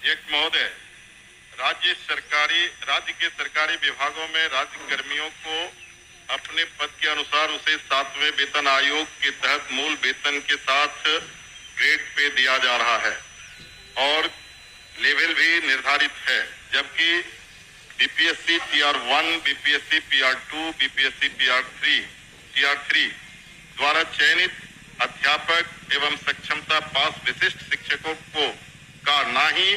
अध्यक्ष महोदय, राज्य के सरकारी विभागों में राज्य कर्मियों को अपने पद के अनुसार उसे 7वें वेतन आयोग के तहत मूल वेतन के साथ ग्रेड पे दिया जा रहा है और लेवल भी निर्धारित है, जबकि बीपीएससी टीआर1, बीपीएससी पीआर2, बीपीएससी टीआर3 द्वारा चयनित अध्यापक एवं सक्षमता पास विशिष्ट शिक्षकों को का ना ही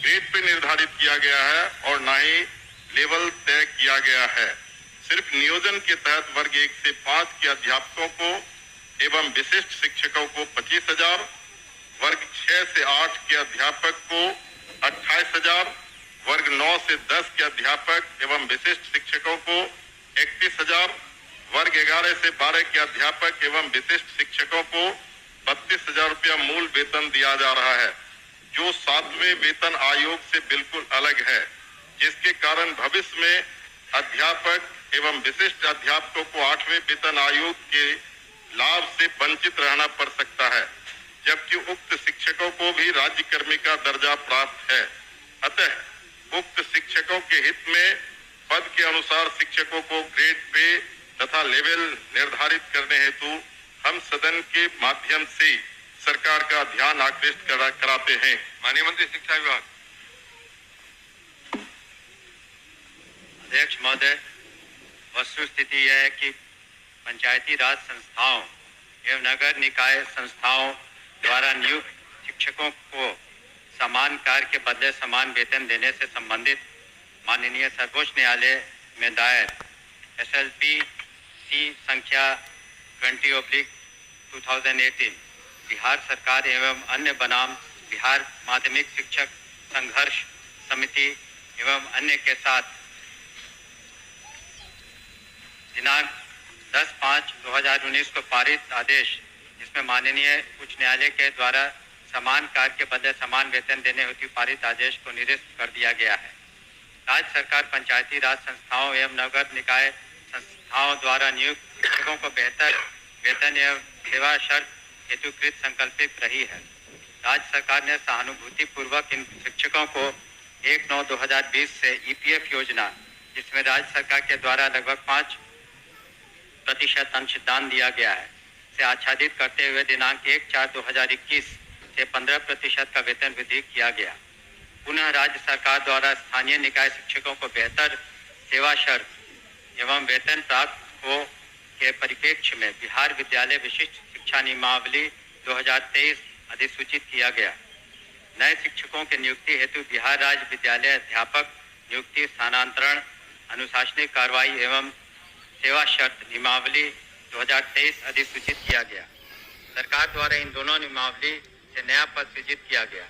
ग्रेड पे निर्धारित किया गया है और ना ही लेवल तय किया गया है। सिर्फ नियोजन के तहत वर्ग 1 से 5 के अध्यापकों को एवं विशिष्ट शिक्षकों को 25,000, वर्ग 6 से 8 के अध्यापक को 28,000, वर्ग 9 से 10 के अध्यापक एवं विशिष्ट शिक्षकों को 31,000, वर्ग 11 से 12 के अध्यापक एवं विशिष्ट शिक्षकों को 32,000 रुपया मूल वेतन दिया जा रहा है, जो 7वें वेतन आयोग से बिल्कुल अलग है, जिसके कारण भविष्य में अध्यापक एवं विशिष्ट अध्यापकों को 8वें वेतन आयोग के लाभ से वंचित रहना पड़ सकता है, जबकि उक्त शिक्षकों को भी राज्य कर्मी का दर्जा प्राप्त है। अतः उक्त शिक्षकों के हित में पद के अनुसार शिक्षकों को ग्रेड पे तथा लेवल निर्धारित करने हेतु हम सदन के माध्यम से सरकार का ध्यान आकृष्ट कराते हैं। माननीय मंत्री शिक्षा विभाग। अध्यक्ष महोदय, वस्तु स्थिति यह है कि पंचायती राज संस्थाओं एवं नगर निकाय संस्थाओं द्वारा नियुक्त शिक्षकों को समान कार्य के बदले समान वेतन देने से संबंधित माननीय सर्वोच्च न्यायालय में दायर SLP-C संख्या 20/2018 बिहार सरकार एवं अन्य बनाम बिहार माध्यमिक शिक्षक संघर्ष समिति एवं अन्य के साथ दिनांक 10/5/2019 को पारित आदेश, जिसमें माननीय उच्च न्यायालय के द्वारा समान कार्य के बदले समान वेतन देने हेतु पारित आदेश को निरस्त कर दिया गया है। राज्य सरकार पंचायती राज संस्थाओं एवं नगर निकाय संस्थाओं द्वारा नियुक्त शिक्षकों को बेहतर वेतन एवं सेवा शर्त हेतुकृत संकल्पित रही है। राज्य सरकार ने सहानुभूति पूर्वक इन शिक्षकों को 1/9/2020 से EPF योजना, जिसमें राज्य सरकार के द्वारा लगभग 5% अंशदान दिया गया है, से आच्छादित करते हुए दिनांक 1/4/2021 से 15% का वेतन वृद्धि किया गया। पुनः राज्य सरकार द्वारा स्थानीय निकाय शिक्षकों को बेहतर सेवा शर्त एवं वेतन प्राप्त हो के परिप्रेक्ष्य में बिहार विद्यालय विशिष्ट शिक्षा नियमावली 2023 अधिसूचित किया गया। नए शिक्षकों के नियुक्ति हेतु बिहार राज्य विद्यालय अध्यापक नियुक्ति स्थानांतरण अनुशासनिक कार्रवाई एवं सेवा शर्त नियमावली 2023 अधिसूचित किया गया। सरकार द्वारा इन दोनों नियमावली से नया पद सृजित किया गया।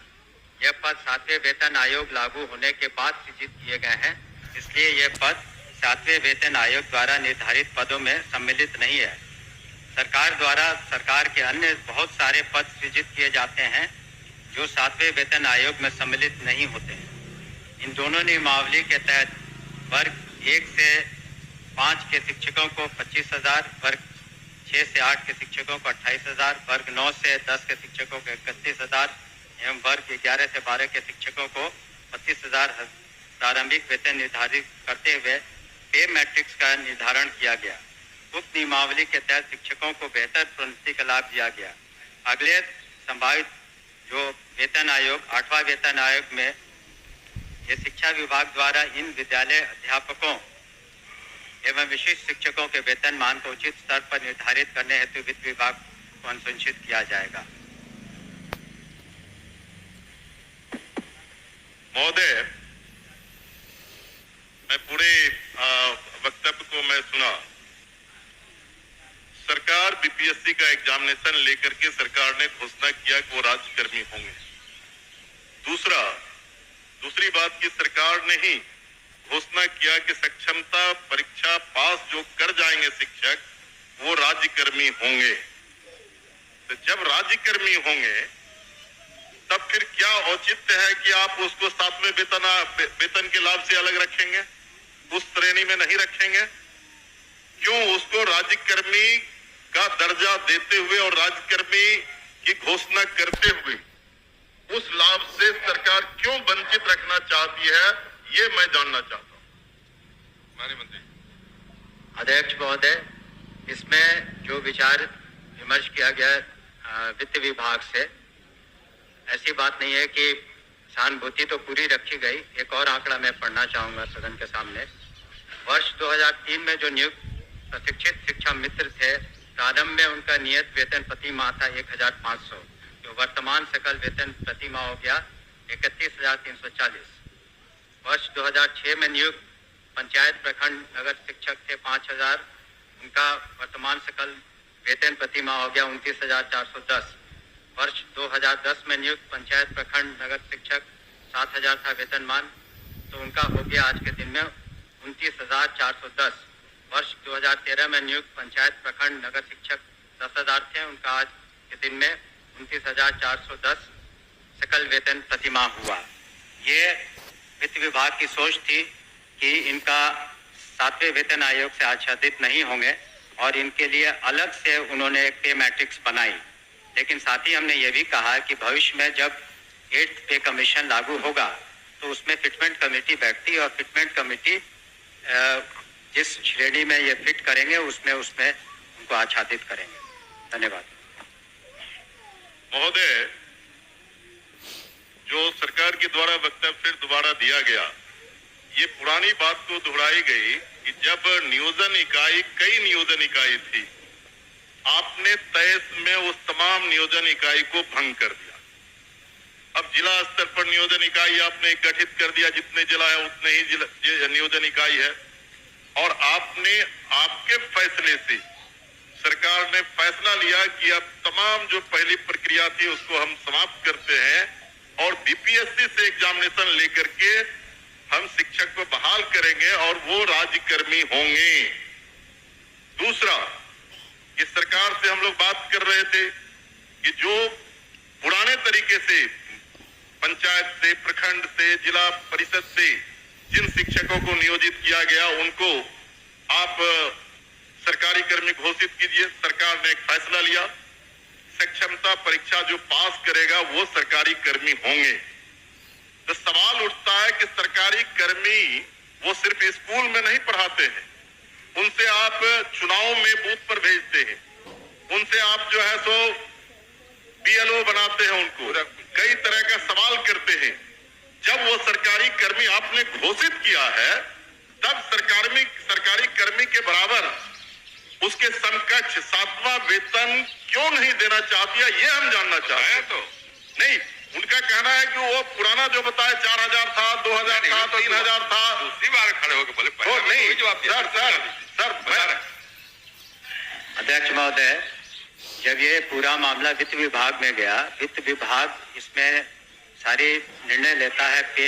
यह पद 7वें वेतन आयोग लागू होने के बाद सृजित किए गए हैं, इसलिए यह पद 7वें वेतन आयोग द्वारा निर्धारित पदों में सम्मिलित नहीं है। सरकार द्वारा सरकार के अन्य बहुत सारे पद सृजित किए जाते हैं जो 7वें वेतन आयोग में सम्मिलित नहीं होते हैं। इन दोनों नियमावली के तहत वर्ग 1 से 5 के शिक्षकों को 25,000, वर्ग 6 से 8 के शिक्षकों को 28,000, वर्ग 9 से 10 के शिक्षकों को 31,000 एवं वर्ग 11 से 12 के शिक्षकों को 25,000 प्रारंभिक वेतन निर्धारित करते हुए पे मैट्रिक्स का निर्धारण किया गया। उक्त नियमावली के तहत शिक्षकों को बेहतर प्रोन्नति का लाभ दिया गया। अगले संभावित जो वेतन आयोग 8वां वेतन आयोग में ये शिक्षा विभाग द्वारा इन विद्यालय अध्यापकों एवं विशिष्ट शिक्षकों के वेतन मान को उचित स्तर पर निर्धारित करने हेतु वित्त विभाग को अनुशंसित किया जाएगा। महोदय, मैं पूरे वक्तव्य को मैं सुना। सरकार बीपीएससी का एग्जामिनेशन लेकर के सरकार ने घोषणा किया कि वो राज्यकर्मी होंगे। दूसरी बात की सरकार ने ही घोषणा किया कि सक्षमता परीक्षा पास जो कर जाएंगे शिक्षक वो राज्यकर्मी होंगे। तो जब राज्यकर्मी होंगे तब फिर क्या औचित्य है कि आप उसको 7वें वेतन के लाभ से अलग रखेंगे, उस श्रेणी में नहीं रखेंगे? क्यों उसको राज्यकर्मी का दर्जा देते हुए और राज्यकर्मी की घोषणा करते हुए उस लाभ से सरकार क्यों वंचित रखना चाहती है, ये मैं जानना चाहता हूं। माननीय मंत्री। अध्यक्ष महोदय, इसमें जो विचार विमर्श किया गया वित्त विभाग से, ऐसी बात नहीं है कि सहानुभूति तो पूरी रखी गई। एक और आंकड़ा मैं पढ़ना चाहूंगा सदन के सामने। वर्ष 2003 में जो नियुक्त प्रशिक्षित शिक्षा मित्र थे, प्रारंभ में उनका नियत वेतन प्रति माह था 1500, जो वर्तमान सकल वेतन प्रति माह हो गया 31,340। वर्ष 2006 में नियुक्त पंचायत प्रखंड नगर शिक्षक थे 5000, उनका वर्तमान सकल वेतन प्रति माह हो गया 29,410। वर्ष 2010 में नियुक्त पंचायत प्रखंड नगर शिक्षक 7000 था वेतनमान, तो उनका हो गया आज के दिन में 29,410। वर्ष 2013 में नियुक्त पंचायत प्रखंड नगर शिक्षक 10,000 थे, उनका आज के दिन में 29,410 सकल वेतन प्रतिमाह हुआ। ये वित्त विभाग की सोच थी कि इनका 7वें वेतन आयोग से आच्छादित नहीं होंगे और इनके लिए अलग से उन्होंने एक पे मैट्रिक्स बनाई। लेकिन साथ ही हमने ये भी कहा कि भविष्य में जब 8th पे कमीशन लागू होगा तो उसमें फिटमेंट कमेटी बैठती और फिटमेंट कमेटी जिस श्रेणी में ये फिट करेंगे उसमें उनको आच्छादित करेंगे। धन्यवाद। महोदय, जो सरकार के द्वारा वक्तव्य फिर दोबारा दिया गया, ये पुरानी बात को दोहराई गई कि जब नियोजन इकाई, कई नियोजन इकाई थी, आपने तय में उस तमाम नियोजन इकाई को भंग कर दिया। अब जिला स्तर पर नियोजन इकाई आपने गठित कर दिया, जितने जिला है उतने ही नियोजन इकाई है, और आपने आपके फैसले से सरकार ने फैसला लिया कि अब तमाम जो पहली प्रक्रिया थी उसको हम समाप्त करते हैं और बीपीएससी से एग्जामिनेशन लेकर के हम शिक्षक को बहाल करेंगे और वो राज्यकर्मी होंगे। दूसरा, इस सरकार से हम लोग बात कर रहे थे कि जो पुराने तरीके से पंचायत से, प्रखंड से, जिला परिषद से जिन शिक्षकों को नियोजित किया गया उनको आप सरकारी कर्मी घोषित कीजिए। सरकार ने एक फैसला लिया, सक्षमता परीक्षा जो पास करेगा वो सरकारी कर्मी होंगे। तो सवाल उठता है कि सरकारी कर्मी वो सिर्फ स्कूल में नहीं पढ़ाते हैं, उनसे आप चुनाव में बूथ पर भेजते हैं, उनसे आप जो है सो बीएलओ बनाते हैं, उनको कई तरह का सवाल करते हैं। जब वो सरकारी कर्मी आपने घोषित किया है, तब सरकारी कर्मी के बराबर उसके समकक्ष 7वां वेतन क्यों नहीं देना चाहती है, ये हम जानना चाहते हैं। तो नहीं, उनका कहना है कि वो पुराना जो बताया 4000 था, 2000 था, 3000 था। दूसरी बार खड़े होकर बोले नहीं सर। अध्यक्ष महोदय, जब ये पूरा मामला वित्त विभाग में गया, वित्त विभाग इसमें सारी निर्णय लेता है कि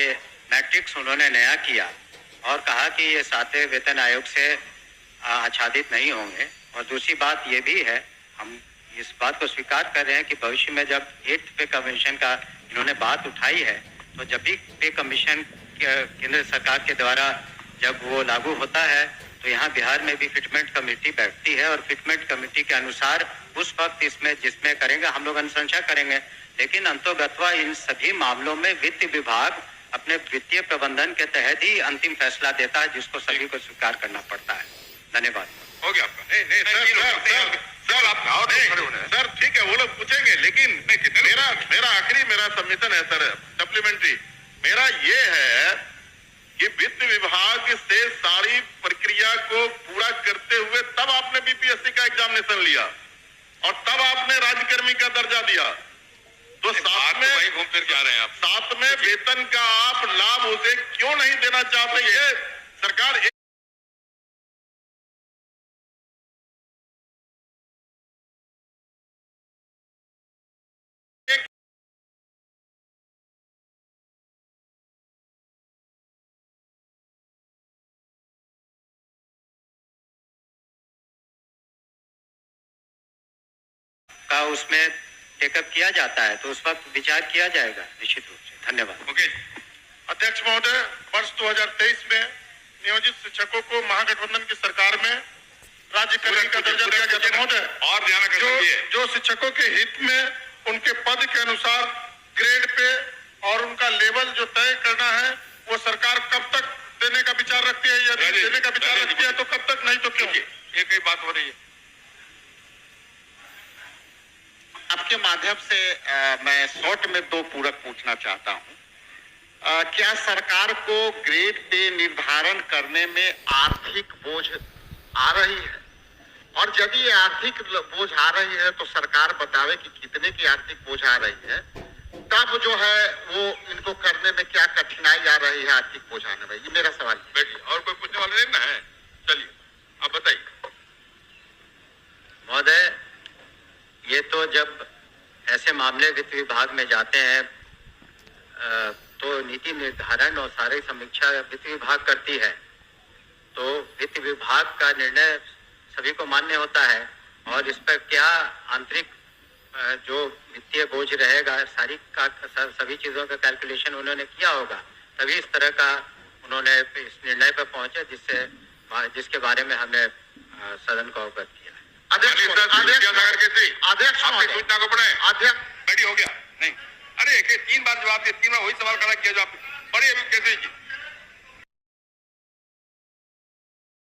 मैट्रिक्स उन्होंने नया किया और कहा कि ये 7वें वेतन आयोग से आच्छादित नहीं होंगे। और दूसरी बात ये भी है, हम इस बात को स्वीकार कर रहे हैं कि भविष्य में जब 8th पे कमीशन का इन्होंने बात उठाई है, तो जब भी पे कमीशन केंद्र सरकार के द्वारा जब वो लागू होता है तो यहाँ बिहार में भी फिटमेंट कमेटी बैठती है और फिटमेंट कमेटी के अनुसार उस वक्त इसमें जिसमें करेंगे हम लोग अनुशंसा करेंगे। लेकिन अंतोगत्वा इन सभी मामलों में वित्त विभाग अपने वित्तीय प्रबंधन के तहत ही अंतिम फैसला देता है, जिसको सभी को स्वीकार करना पड़ता है। धन्यवाद। हो गया आपका। नहीं सर ठीक है, वो लोग पूछेंगे, लेकिन मेरा आखिरी सबमिशन है सर, सप्लीमेंट्री मेरा ये है कि वित्त विभाग से सारी प्रक्रिया को पूरा करते हुए तब आपने बीपीएससी का एग्जामिनेशन लिया और तब आपने राज्यकर्मी का दर्जा दिया। तो साथ में वही घूम फिर के आ रहे हैं आप, साथ में वेतन का आप लाभ उसे क्यों नहीं देना चाहते? ये सरकार का उसमें टेकअप किया जाता है तो उस वक्त विचार किया जाएगा निश्चित रूप से। धन्यवाद। ओके। अध्यक्ष महोदय, वर्ष 2023 में नियोजित शिक्षकों को महागठबंधन की सरकार में राज्यकर्मी का दर्जा दिया गया था। महोदय, और जो शिक्षकों के हित में उनके पद के अनुसार ग्रेड पे और उनका लेवल जो तय करना है वो सरकार कब तक देने का विचार रखती है, या देने का विचार रखती है तो कब तक, नहीं तो क्यों? एक ही बात हो रही है। आपके माध्यम से मैं शॉर्ट में दो पूरक पूछना चाहता हूं। क्या सरकार को ग्रेड पे निर्धारण करने में आर्थिक बोझ आ रही है? और यदि ये आर्थिक बोझ आ रही है तो सरकार बतावे कि कितने की आर्थिक बोझ आ रही है, तब जो है वो इनको करने में क्या कठिनाई आ रही है आर्थिक बोझ आने में। ये मेरा सवाल है। बैठिए, और कोई पूछने वाला नहीं ना है? चलिए आप बताइए। महोदय, ये तो जब ऐसे मामले वित्त विभाग में जाते हैं तो नीति निर्धारण और सारी समीक्षा वित्त विभाग करती है, तो वित्त विभाग का निर्णय सभी को मान्य होता है और इस पर क्या आंतरिक जो वित्तीय बोझ रहेगा सभी चीजों का कैलकुलेशन उन्होंने किया होगा, तभी इस तरह का उन्होंने इस निर्णय पर पहुंचे जिसके बारे में हमने सदन को अवगत किया। अध्यक्ष आपकी सूचना को पढ़े। अध्यक्ष बैठी हो गया नहीं? अरे तीन बार जवाब दिए, तीन बार वही सवाल खड़ा किया जो आप बड़े कैसे